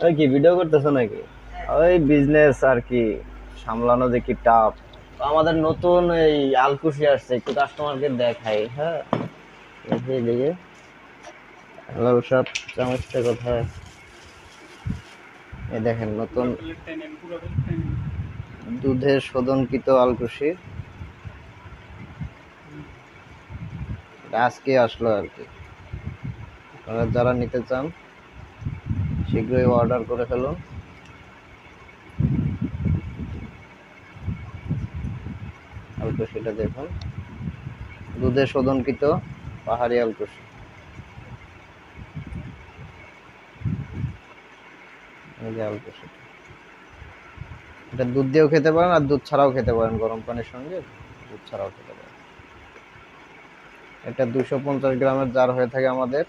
ওই কি ভিডিও করতেছো নাকি? ওই বিজনেস আর কি, সামলানো যে কি টাফ। আমাদের নতুন এই আলকুশি আসছে, একটু কাস্টমারকে দেখাই। হ্যাঁ, দেখি দেখি। হ্যালো সব, চামচটা কোথায়? এই দেখেন নতুন দুধের শোধনকৃত আলকুশি, আজকে আসলো আর কি। আপনারা যারা নিতে চান শীঘ্রই অর্ডার করে ফেলুন। আলকুশিটা দেখুন, দুধে শোধনকৃত পাহাড়ি আলকুশি। এই যে আলকুশি, এটা দুধ দিয়েও খেতে পারেন আর দুধ ছাড়াও খেতে পারেন, গরম পানির সঙ্গে দুধ ছাড়াও খেতে পারেন। এটা 250 গ্রামের জার হয়ে থাকে আমাদের।